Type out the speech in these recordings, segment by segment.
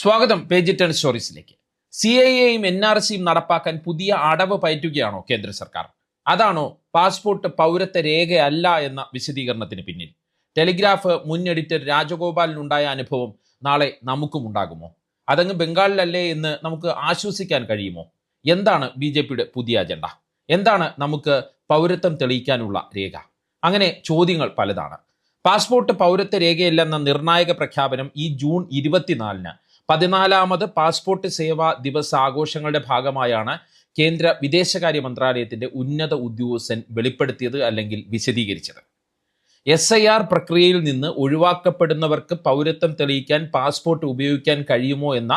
സ്വാഗതം പേജ് 10 സ്റ്റോറീസിലേക്ക്. CAA-യും NRC-യും നടപ്പാക്കാൻ പുതിയ അടവ് പയറ്റുകയാണോ കേന്ദ്ര സർക്കാർ? അതാണോ പാസ്പോർട്ട് പൗരത്വ രേഖയല്ല എന്ന വിശദീകരണത്തിന് പിന്നിൽ? ടെലിഗ്രാഫ് മുൻ എഡിറ്റർ രാജഗോപാലിനുണ്ടായ അനുഭവം നാളെ നമുക്കും ഉണ്ടാകുമോ? അതങ്ങ് ബംഗാളിലല്ലേ എന്ന് നമുക്ക് ആശ്വസിക്കാൻ കഴിയുമോ? എന്താണ് BJP-യുടെ പുതിയ അജണ്ട? എന്താണ് നമുക്ക് പൗരത്വം തെളിയിക്കാനുള്ള രേഖ? അങ്ങനെ ചോദ്യങ്ങൾ പലതാണ്. പാസ്പോർട്ട് പൗരത്വ രേഖയല്ലെന്ന നിർണായക പ്രഖ്യാപനം ഈ ജൂൺ 24-ന് 14ാമത് പാസ്പോർട്ട് സേവാ ദിവസ് ആഘോഷങ്ങളുടെ ഭാഗമായാണ് കേന്ദ്ര വിദേശകാര്യ മന്ത്രാലയത്തിന്റെ ഉന്നത ഉദ്യോഗസ്ഥൻ വെളിപ്പെടുത്തിയത് അല്ലെങ്കിൽ വിശദീകരിച്ചത്. SIR പ്രക്രിയയിൽ നിന്ന് ഒഴിവാക്കപ്പെടുന്നവർക്ക് പൗരത്വം തെളിയിക്കാൻ പാസ്പോർട്ട് ഉപയോഗിക്കാൻ കഴിയുമോ എന്ന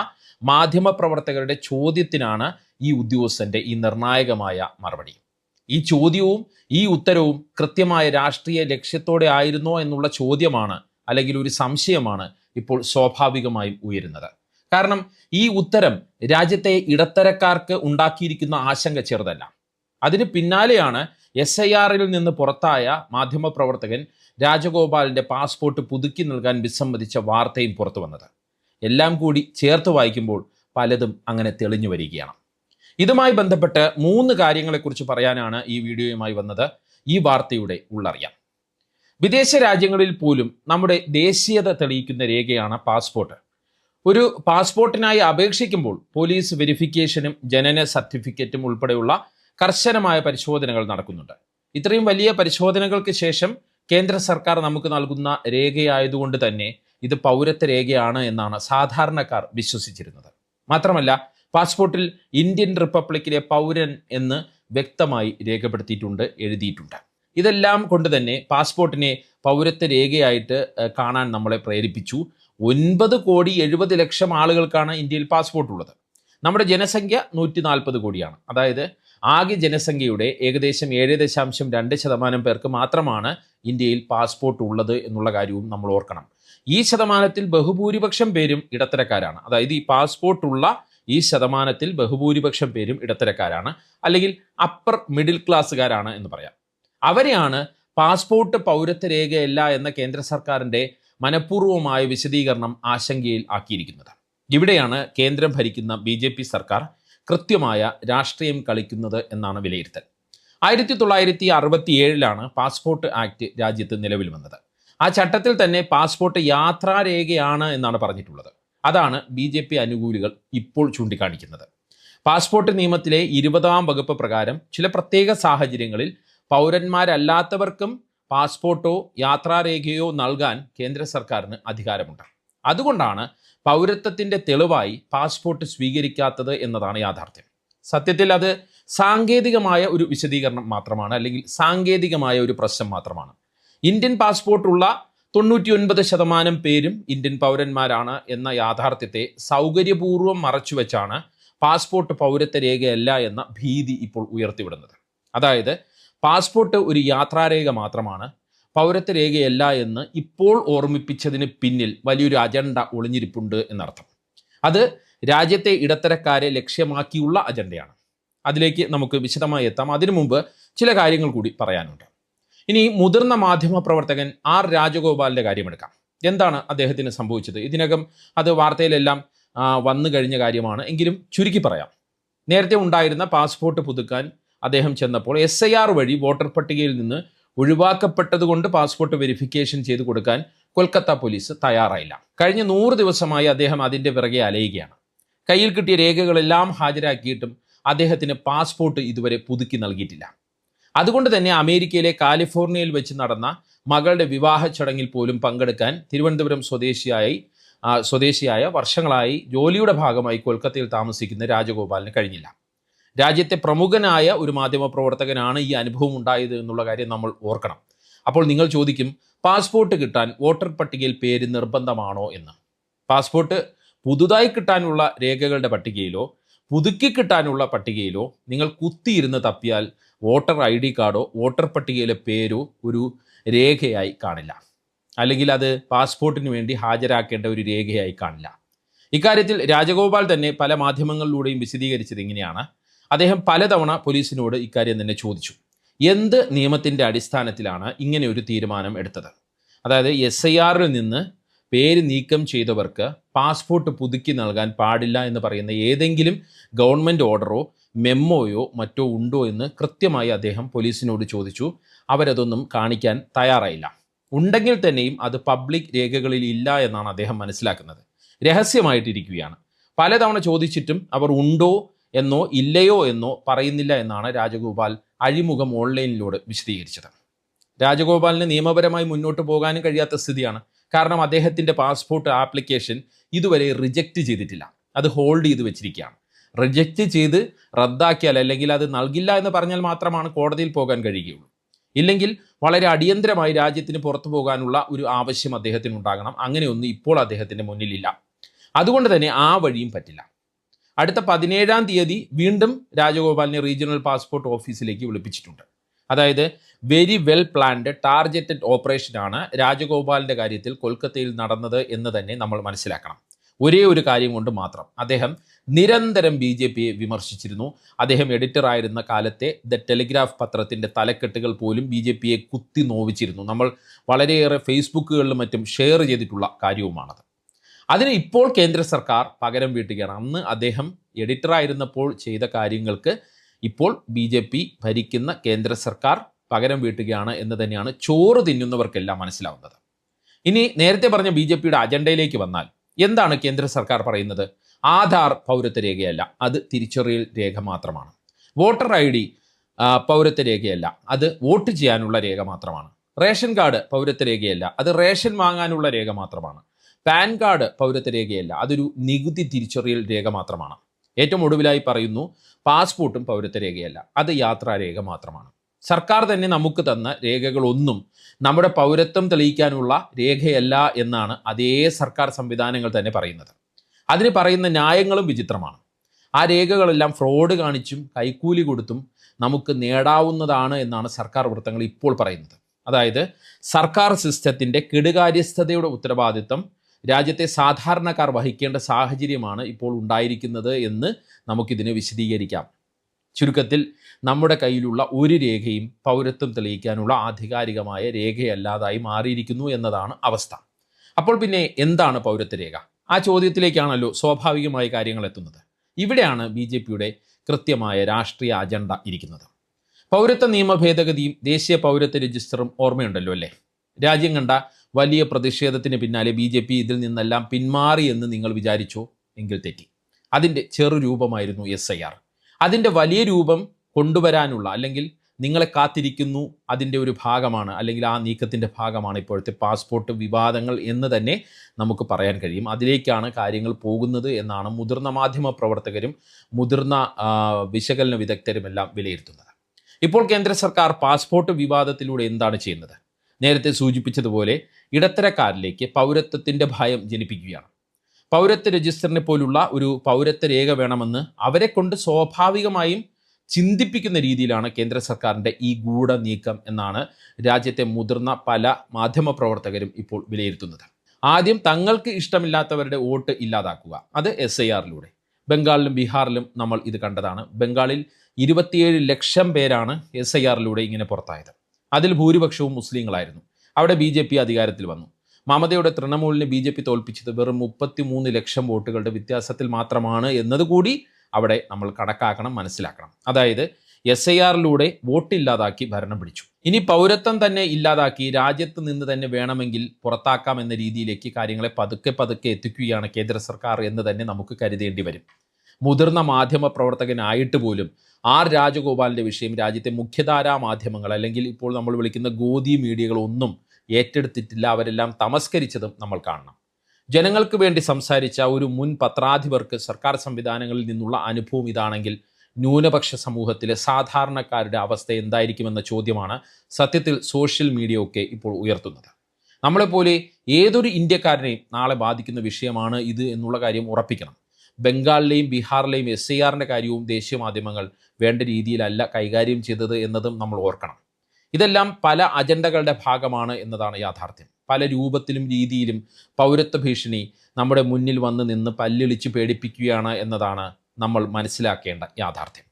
മാധ്യമപ്രവർത്തകരുടെ ചോദ്യത്തിനാണ് ഈ ഉദ്യോഗസ്ഥന്റെ ഈ നിർണായകമായ മറുപടി. ഈ ചോദ്യവും ഈ ഉത്തരവും കൃത്യമായ രാഷ്ട്രീയ ലക്ഷ്യത്തോടെ ആയിരുന്നോ എന്നുള്ള ചോദ്യമാണ്, അല്ലെങ്കിൽ ഒരു സംശയമാണ് ഇപ്പോൾ സ്വാഭാവികമായും ഉയരുന്നത്. കാരണം ഈ ഉത്തരം രാജ്യത്തെ ഇടത്തരക്കാർക്ക് ഉണ്ടാക്കിയിരിക്കുന്ന ആശങ്ക ചെറുതല്ല. അതിന് പിന്നാലെയാണ് SIR-ൽ നിന്ന് പുറത്തായ മാധ്യമപ്രവർത്തകൻ രാജഗോപാലിന്റെ പാസ്പോർട്ട് പുതുക്കി നൽകാൻ വിസമ്മതിച്ച വാർത്തയും പുറത്തു വന്നത്. എല്ലാം കൂടി ചേർത്ത് വായിക്കുമ്പോൾ പലതും അങ്ങനെ തെളിഞ്ഞു വരികയാണ്. ഇതുമായി ബന്ധപ്പെട്ട് 3 കാര്യങ്ങളെക്കുറിച്ച് പറയാനാണ് ഈ വീഡിയോയുമായി വന്നത്. ഈ വാർത്തയുടെ ഉള്ളറിയാം. വിദേശ രാജ്യങ്ങളിൽ പോലും നമ്മുടെ ദേശീയത തെളിയിക്കുന്ന രേഖയാണ് പാസ്പോർട്ട്. ഒരു പാസ്പോർട്ടിനായി അപേക്ഷിക്കുമ്പോൾ പോലീസ് വെരിഫിക്കേഷനും ജനന സർട്ടിഫിക്കറ്റും ഉൾപ്പെടെയുള്ള കർശനമായ പരിശോധനകൾ നടക്കുന്നുണ്ട്. ഇത്രയും വലിയ പരിശോധനകൾക്ക് ശേഷം കേന്ദ്ര സർക്കാർ നമുക്ക് നൽകുന്ന രേഖയായതുകൊണ്ട് തന്നെ ഇത് പൗരത്വ രേഖയാണ് എന്നാണ് സാധാരണക്കാർ വിശ്വസിച്ചിരുന്നത്. മാത്രമല്ല, പാസ്പോർട്ടിൽ ഇന്ത്യൻ റിപ്പബ്ലിക്കിലെ പൗരൻ എന്ന് വ്യക്തമായി രേഖപ്പെടുത്തിയിട്ടുണ്ട്, എഴുതിയിട്ടുണ്ട്. ഇതെല്ലാം കൊണ്ട് തന്നെ പാസ്പോർട്ടിനെ പൗരത്വ രേഖയായിട്ട് കാണാൻ നമ്മളെ പ്രേരിപ്പിച്ചു. 9,70,00,000 ആളുകൾക്കാണ് ഇന്ത്യയിൽ പാസ്പോർട്ട് ഉള്ളത്. നമ്മുടെ ജനസംഖ്യ 140 കോടിയാണ്. അതായത് ആകെ ജനസംഖ്യയുടെ ഏകദേശം 7.2% പേർക്ക് മാത്രമാണ് ഇന്ത്യയിൽ പാസ്പോർട്ട് ഉള്ളത് എന്നുള്ള കാര്യവും നമ്മൾ ഓർക്കണം. ഈ ശതമാനത്തിൽ ബഹുഭൂരിപക്ഷം പേരും ഇടത്തരക്കാരാണ്. അതായത് ഈ പാസ്പോർട്ടുള്ള ഈ ശതമാനത്തിൽ ബഹുഭൂരിപക്ഷം പേരും ഇടത്തരക്കാരാണ്, അല്ലെങ്കിൽ അപ്പർ മിഡിൽ ക്ലാസ്സുകാരാണ് എന്ന് പറയാം. അവരെയാണ് പാസ്പോർട്ട് പൗരത്വ രേഖയല്ല എന്ന കേന്ദ്ര സർക്കാരിന്റെ മനഃപൂർവമായ വിശദീകരണം ആശങ്കയിൽ ആക്കിയിരിക്കുന്നത്. ഇവിടെയാണ് കേന്ദ്രം ഭരിക്കുന്ന BJP സർക്കാർ കൃത്യമായ രാഷ്ട്രീയം കളിക്കുന്നത് എന്നാണ് വിലയിരുത്തൽ. 1967-ലാണ് പാസ്പോർട്ട് ആക്ട് രാജ്യത്ത് നിലവിൽ വന്നത്. ആ ചട്ടത്തിൽ തന്നെ പാസ്പോർട്ട് യാത്രാരേഖയാണ് എന്നാണ് പറഞ്ഞിട്ടുള്ളത്. അതാണ് BJP അനുകൂലികൾ ഇപ്പോൾ ചൂണ്ടിക്കാണിക്കുന്നത്. പാസ്പോർട്ട് നിയമത്തിലെ 20-ാം വകുപ്പ് പ്രകാരം ചില പ്രത്യേക സാഹചര്യങ്ങളിൽ പൗരന്മാരല്ലാത്തവർക്കും പാസ്പോർട്ടോ യാത്രാരേഖയോ നൽകാൻ കേന്ദ്ര സർക്കാരിന് അധികാരമുണ്ട്. അതുകൊണ്ടാണ് പൗരത്വത്തിന്റെ തെളിവായി പാസ്പോർട്ട് സ്വീകരിക്കാത്തത് എന്നതാണ് യാഥാർത്ഥ്യം. സത്യത്തിൽ അത് സാങ്കേതികമായ ഒരു വിശദീകരണം മാത്രമാണ്, അല്ലെങ്കിൽ സാങ്കേതികമായ ഒരു പ്രശ്നം മാത്രമാണ്. ഇന്ത്യൻ പാസ്പോർട്ടുള്ള 99% പേരും ഇന്ത്യൻ പൗരന്മാരാണ് എന്ന യാഥാർത്ഥ്യത്തെ സൗകര്യപൂർവ്വം മറച്ചുവെച്ചാണ് പാസ്പോർട്ട് പൗരത്വ രേഖയല്ല എന്ന ഭീതി ഇപ്പോൾ ഉയർത്തിവിടുന്നത്. അതായത് പാസ്പോർട്ട് ഒരു യാത്രാരേഖ മാത്രമാണ്, പൗരത്വ രേഖയല്ല എന്ന് ഇപ്പോൾ ഓർമ്മിപ്പിച്ചതിന് പിന്നിൽ വലിയൊരു അജണ്ട ഒളിഞ്ഞിരിപ്പുണ്ട് എന്നർത്ഥം. അത് രാജ്യത്തെ ഇടത്തരക്കാരെ ലക്ഷ്യമാക്കിയുള്ള അജണ്ടയാണ്. അതിലേക്ക് നമുക്ക് വിശദമായി എത്താം. അതിനു മുമ്പ് ചില കാര്യങ്ങൾ കൂടി പറയാനുണ്ട്. ഇനി മുതിർന്ന മാധ്യമ പ്രവർത്തകൻ R രാജഗോപാലിന്റെ കാര്യമെടുക്കാം. എന്താണ് അദ്ദേഹത്തിന് സംഭവിച്ചത്? ഇതിനകം അത് വാർത്തയിലെല്ലാം വന്നു കഴിഞ്ഞ കാര്യമാണ്. എങ്കിലും ചുരുക്കി പറയാം. നേരത്തെ ഉണ്ടായിരുന്ന പാസ്പോർട്ട് പുതുക്കാൻ അദ്ദേഹം ചെന്നപ്പോൾ SIR വഴി വോട്ടർ പട്ടികയിൽ നിന്ന് ഒഴിവാക്കപ്പെട്ടതുകൊണ്ട് പാസ്പോർട്ട് വെരിഫിക്കേഷൻ ചെയ്ത് കൊടുക്കാൻ കൊൽക്കത്ത പോലീസ് തയ്യാറായില്ല. കഴിഞ്ഞ 100 ദിവസമായി അദ്ദേഹം അതിൻ്റെ പിറകെ അലയുകയാണ്. കയ്യിൽ കിട്ടിയ രേഖകളെല്ലാം ഹാജരാക്കിയിട്ടും അദ്ദേഹത്തിന് പാസ്പോർട്ട് ഇതുവരെ പുതുക്കി നൽകിയിട്ടില്ല. അതുകൊണ്ട് തന്നെ അമേരിക്കയിലെ കാലിഫോർണിയയിൽ വെച്ച് നടന്ന മകളുടെ വിവാഹ ചടങ്ങിൽ പോലും പങ്കെടുക്കാൻ തിരുവനന്തപുരം സ്വദേശിയായ വർഷങ്ങളായി ജോലിയുടെ ഭാഗമായി കൊൽക്കത്തയിൽ താമസിക്കുന്ന രാജഗോപാലിന് കഴിഞ്ഞില്ല. രാജ്യത്തെ പ്രമുഖനായ ഒരു മാധ്യമപ്രവർത്തകനാണ് ഈ അനുഭവം ഉണ്ടായത് എന്നുള്ള കാര്യം നമ്മൾ ഓർക്കണം. അപ്പോൾ നിങ്ങൾ ചോദിക്കും, പാസ്പോർട്ട് കിട്ടാൻ വോട്ടർ പട്ടികയിൽ പേര് നിർബന്ധമാണോ എന്ന്. പാസ്പോർട്ട് പുതുതായി കിട്ടാനുള്ള രേഖകളുടെ പട്ടികയിലോ പുതുക്കി കിട്ടാനുള്ള പട്ടികയിലോ നിങ്ങൾ കുത്തിയിരുന്ന് തപ്പിയാൽ വോട്ടർ ID കാർഡോ വോട്ടർ പട്ടികയിലെ പേരോ ഒരു രേഖയായി കാണില്ല, അല്ലെങ്കിൽ അത് പാസ്പോർട്ടിന് വേണ്ടി ഹാജരാക്കേണ്ട ഒരു രേഖയായി കാണില്ല. ഇക്കാര്യത്തിൽ രാജഗോപാൽ തന്നെ പല മാധ്യമങ്ങളിലൂടെയും വിശദീകരിച്ചത് ഇങ്ങനെയാണ്. അദ്ദേഹം പലതവണ പോലീസിനോട് ഇക്കാര്യം തന്നെ ചോദിച്ചു. എന്ത് നിയമത്തിൻ്റെ അടിസ്ഥാനത്തിലാണ് ഇങ്ങനെ ഒരു തീരുമാനം എടുത്തത്? അതായത് SIR-ൽ നിന്ന് പേര് നീക്കം ചെയ്തവർക്ക് പാസ്പോർട്ട് പുതുക്കി നൽകാൻ പാടില്ല എന്ന് പറയുന്ന ഏതെങ്കിലും ഗവൺമെൻറ് ഓർഡറോ മെമ്മോയോ മറ്റോ ഉണ്ടോ എന്ന് കൃത്യമായി അദ്ദേഹം പോലീസിനോട് ചോദിച്ചു. അവരതൊന്നും കാണിക്കാൻ തയ്യാറായില്ല. ഉണ്ടെങ്കിൽ തന്നെയും അത് പബ്ലിക് രേഖകളിൽ ഇല്ല എന്നാണ് അദ്ദേഹം മനസ്സിലാക്കുന്നത്. രഹസ്യമായിട്ടിരിക്കുകയാണ്. പലതവണ ചോദിച്ചിട്ടും അവർ ഉണ്ടോ എന്നോ ഇല്ലയോ എന്നോ പറയുന്നില്ല എന്നാണ് രാജഗോപാൽ അഴിമുഖം ഓൺലൈനിലൂടെ വിശദീകരിച്ചത്. രാജഗോപാലിന് നിയമപരമായി മുന്നോട്ട് പോകാനും കഴിയാത്ത സ്ഥിതിയാണ്. കാരണം അദ്ദേഹത്തിൻ്റെ പാസ്പോർട്ട് ആപ്ലിക്കേഷൻ ഇതുവരെ റിജക്റ്റ് ചെയ്തിട്ടില്ല. അത് ഹോൾഡ് ചെയ്ത് വെച്ചിരിക്കുകയാണ്. റിജക്റ്റ് ചെയ്ത് റദ്ദാക്കിയാൽ അല്ലെങ്കിൽ അത് നൽകില്ല എന്ന് പറഞ്ഞാൽ മാത്രമാണ് കോടതിയിൽ പോകാൻ കഴിയുകയുള്ളൂ. ഇല്ലെങ്കിൽ വളരെ അടിയന്തരമായി രാജ്യത്തിന് പുറത്തു പോകാനുള്ള ഒരു ആവശ്യം അദ്ദേഹത്തിന് ഉണ്ടാകണം. അങ്ങനെയൊന്നും ഇപ്പോൾ അദ്ദേഹത്തിൻ്റെ മുന്നിലില്ല. അതുകൊണ്ട് തന്നെ ആ വഴിയും പറ്റില്ല. അടുത്ത 17-ാം തീയതി വീണ്ടും രാജഗോപാലിനെ റീജിയണൽ പാസ്പോർട്ട് ഓഫീസിലേക്ക് വിളിപ്പിച്ചിട്ടുണ്ട്. അതായത് വെരി വെൽ പ്ലാൻഡ് ടാർഗറ്റഡ് ഓപ്പറേഷനാണ് രാജഗോപാലിൻ്റെ കാര്യത്തിൽ കൊൽക്കത്തയിൽ നടന്നത് എന്ന് തന്നെ നമ്മൾ മനസ്സിലാക്കണം. ഒരേ ഒരു കാര്യം കൊണ്ട് മാത്രം അദ്ദേഹം നിരന്തരം BJPയെ വിമർശിച്ചിരുന്നു. അദ്ദേഹം എഡിറ്ററായിരുന്ന കാലത്തെ ദ ടെലിഗ്രാഫ് പത്രത്തിൻ്റെ തലക്കെട്ടുകൾ പോലും BJPയെ കുത്തി നോവിച്ചിരുന്നു. നമ്മൾ വളരെയേറെ ഫേസ്ബുക്കുകളിലും മറ്റും ഷെയർ ചെയ്തിട്ടുള്ള കാര്യവുമാണത്. അതിന് ഇപ്പോൾ കേന്ദ്ര സർക്കാർ പകരം വീട്ടുകയാണ്. അന്ന് അദ്ദേഹം എഡിറ്ററായിരുന്നപ്പോൾ ചെയ്ത കാര്യങ്ങൾക്ക് ഇപ്പോൾ BJP ഭരിക്കുന്ന കേന്ദ്ര സർക്കാർ പകരം വീട്ടുകയാണ് എന്ന് തന്നെയാണ് ചോറ് തിന്നുന്നവർക്കെല്ലാം മനസ്സിലാവുന്നത്. ഇനി നേരത്തെ പറഞ്ഞ BJPയുടെ അജണ്ടയിലേക്ക് വന്നാൽ എന്താണ് കേന്ദ്ര സർക്കാർ പറയുന്നത്? ആധാർ പൗരത്വ രേഖയല്ല, അത് തിരിച്ചറിയൽ രേഖ മാത്രമാണ്. വോട്ടർ ID പൗരത്വ രേഖയല്ല, അത് വോട്ട് ചെയ്യാനുള്ള രേഖ മാത്രമാണ്. റേഷൻ കാർഡ് പൗരത്വ രേഖയല്ല, അത് റേഷൻ വാങ്ങാനുള്ള രേഖ മാത്രമാണ്. പാൻ കാർഡ് പൗരത്വ രേഖയല്ല, അതൊരു നികുതി തിരിച്ചറിയൽ രേഖ മാത്രമാണ്. ഏറ്റവും ഒടുവിലായി പറയുന്നു പാസ്പോർട്ടും പൗരത്വ രേഖയല്ല, അത് യാത്രാരേഖ മാത്രമാണ്. സർക്കാർ തന്നെ നമുക്ക് തന്ന രേഖകളൊന്നും നമ്മുടെ പൗരത്വം തെളിയിക്കാനുള്ള രേഖയല്ല എന്നാണ് അതേ സർക്കാർ സംവിധാനങ്ങൾ തന്നെ പറയുന്നത്. അതിന് പറയുന്ന ന്യായങ്ങളും വിചിത്രമാണ്. ആ രേഖകളെല്ലാം ഫ്രോഡ് കാണിച്ചും കൈക്കൂലി കൊടുത്തും നമുക്ക് നേടാവുന്നതാണ് എന്നാണ് സർക്കാർ വൃത്തങ്ങൾ ഇപ്പോൾ പറയുന്നത്. അതായത് സർക്കാർ സിസ്റ്റത്തിൻ്റെ കെടുകാര്യസ്ഥതയുടെ ഉത്തരവാദിത്തം രാജ്യത്തെ സാധാരണക്കാർ വഹിക്കേണ്ട സാഹചര്യമാണ് ഇപ്പോൾ ഉണ്ടായിരിക്കുന്നത് എന്ന് നമുക്കിതിനെ വിശദീകരിക്കാം. ചുരുക്കത്തിൽ നമ്മുടെ കയ്യിലുള്ള ഒരു രേഖയും പൗരത്വം തെളിയിക്കാനുള്ള ആധികാരികമായ രേഖയല്ലാതായി മാറിയിരിക്കുന്നു എന്നതാണ് അവസ്ഥ. അപ്പോൾ പിന്നെ എന്താണ് പൗരത്വ രേഖ? ആ ചോദ്യത്തിലേക്കാണല്ലോ സ്വാഭാവികമായ കാര്യങ്ങൾ എത്തുന്നത്. ഇവിടെയാണ് BJPയുടെ കൃത്യമായ രാഷ്ട്രീയ അജണ്ട ഇരിക്കുന്നത്. പൗരത്വ നിയമ ഭേദഗതിയും ദേശീയ പൗരത്വ രജിസ്റ്ററും ഓർമ്മയുണ്ടല്ലോ അല്ലേ? രാജ്യം കണ്ട വലിയ പ്രതിഷേധത്തിന് പിന്നാലെ BJP ഇതിൽ നിന്നെല്ലാം പിന്മാറി എന്ന് നിങ്ങൾ വിചാരിച്ചോ? എങ്കിൽ തെറ്റി. അതിൻ്റെ ചെറു രൂപമായിരുന്നു SIR. അതിൻ്റെ വലിയ രൂപം കൊണ്ടുവരാനുള്ള അല്ലെങ്കിൽ നിങ്ങളെ കാത്തിരിക്കുന്നു അതിൻ്റെ ഒരു ഭാഗമാണ്, അല്ലെങ്കിൽ ആ നീക്കത്തിൻ്റെ ഭാഗമാണ് ഇപ്പോഴത്തെ പാസ്പോർട്ട് വിവാദങ്ങൾ എന്ന് തന്നെ നമുക്ക് പറയാൻ കഴിയും. അതിലേക്കാണ് കാര്യങ്ങൾ പോകുന്നത് എന്നാണ് മുതിർന്ന മാധ്യമ പ്രവർത്തകരും മുതിർന്ന വിശകലന വിദഗ്ധരുമെല്ലാം വിലയിരുത്തുന്നത്. ഇപ്പോൾ കേന്ദ്ര സർക്കാർ പാസ്പോർട്ട് വിവാദത്തിലൂടെ എന്താണ് ചെയ്യുന്നത്? നേരത്തെ സൂചിപ്പിച്ചതുപോലെ ഇടത്തരക്കാരിലേക്ക് പൗരത്വത്തിൻ്റെ ഭയം ജനിപ്പിക്കുകയാണ്. പൗരത്വ രജിസ്റ്ററിനെ പോലുള്ള ഒരു പൗരത്വ രേഖ വേണമെന്ന് അവരെ കൊണ്ട് സ്വാഭാവികമായും ചിന്തിപ്പിക്കുന്ന രീതിയിലാണ് കേന്ദ്ര സർക്കാരിൻ്റെ ഈ ഗൂഢ നീക്കം എന്നാണ് രാജ്യത്തെ മുതിർന്ന പല മാധ്യമപ്രവർത്തകരും ഇപ്പോൾ വിലയിരുത്തുന്നത്. ആദ്യം തങ്ങൾക്ക് ഇഷ്ടമില്ലാത്തവരുടെ വോട്ട് ഇല്ലാതാക്കുക, അത് SIRലൂടെ. ബംഗാളിലും ബീഹാറിലും നമ്മൾ ഇത് കണ്ടതാണ്. ബംഗാളിൽ 27 ലക്ഷം പേരാണ് SIRലൂടെ ഇങ്ങനെ പുറത്തായത്. അതിൽ ഭൂരിപക്ഷവും മുസ്ലിങ്ങളായിരുന്നു. അവിടെ BJP അധികാരത്തിൽ വന്നു. മമതയുടെ തൃണമൂലിനെ BJP തോൽപ്പിച്ചത് വെറും 33 ലക്ഷം വോട്ടുകളുടെ വ്യത്യാസത്തിൽ മാത്രമാണ് എന്നതുകൂടി അവിടെ നമ്മൾ കണക്കാക്കണം, മനസ്സിലാക്കണം. അതായത് SIRലൂടെ വോട്ടില്ലാതാക്കി ഭരണം പിടിച്ചു. ഇനി പൗരത്വം തന്നെ ഇല്ലാതാക്കി രാജ്യത്ത് നിന്ന് തന്നെ വേണമെങ്കിൽ പുറത്താക്കാം എന്ന രീതിയിലേക്ക് കാര്യങ്ങളെ പതുക്കെ പതുക്കെ എത്തിക്കുകയാണ് കേന്ദ്ര സർക്കാർ എന്ന് തന്നെ നമുക്ക് കരുതേണ്ടി വരും. മുതിർന്ന മാധ്യമ പ്രവർത്തകനായിട്ട് പോലും R രാജഗോപാലിൻ്റെ വിഷയം രാജ്യത്തെ മുഖ്യധാരാ മാധ്യമങ്ങൾ അല്ലെങ്കിൽ ഇപ്പോൾ നമ്മൾ വിളിക്കുന്ന ഗോദി മീഡിയകളൊന്നും ഏറ്റെടുത്തിട്ടില്ല. അവരെല്ലാം തമസ്കരിച്ചതും നമ്മൾ കാണണം. ജനങ്ങൾക്ക് വേണ്ടി സംസാരിച്ച ഒരു മുൻ പത്രാധിപർക്ക് സർക്കാർ സംവിധാനങ്ങളിൽ നിന്നുള്ള അനുഭവം ഇതാണെങ്കിൽ ന്യൂനപക്ഷ സമൂഹത്തിലെ സാധാരണക്കാരുടെ അവസ്ഥ എന്തായിരിക്കുമെന്ന ചോദ്യമാണ് സത്യത്തിൽ സോഷ്യൽ മീഡിയ ഒക്കെ ഇപ്പോൾ ഉയർത്തുന്നത്. നമ്മളെപ്പോലെ ഏതൊരു ഇന്ത്യക്കാരനെയും നാളെ ബാധിക്കുന്ന വിഷയമാണ് ഇത് എന്നുള്ള കാര്യം ഉറപ്പിക്കണം. ബംഗാളിലെയും ബീഹാറിലെയും SIRൻ്റെ കാര്യവും ദേശീയ മാധ്യമങ്ങൾ വേണ്ട രീതിയിലല്ല കൈകാര്യം ചെയ്തത് എന്നതും നമ്മൾ ഓർക്കണം. ഇതെല്ലാം പല അജണ്ടകളുടെ ഭാഗമാണ് എന്നതാണ് യാഥാർത്ഥ്യം. പല രൂപത്തിലും രീതിയിലും പൗരത്വ ഭീഷണി നമ്മുടെ മുന്നിൽ വന്ന് നിന്ന് പല്ലിളിച്ച് പേടിപ്പിക്കുകയാണ് എന്നതാണ് നമ്മൾ മനസ്സിലാക്കേണ്ട യാഥാർത്ഥ്യം.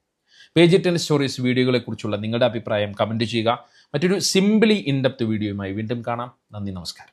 പേജ് 10 സ്റ്റോറീസ് വീഡിയോകളെക്കുറിച്ചുള്ള നിങ്ങളുടെ അഭിപ്രായം കമൻറ്റ് ചെയ്യുക. മറ്റൊരു സിംപിളി ഇൻഡെപ്ത് വീഡിയോയുമായി വീണ്ടും കാണാം. നന്ദി, നമസ്കാരം.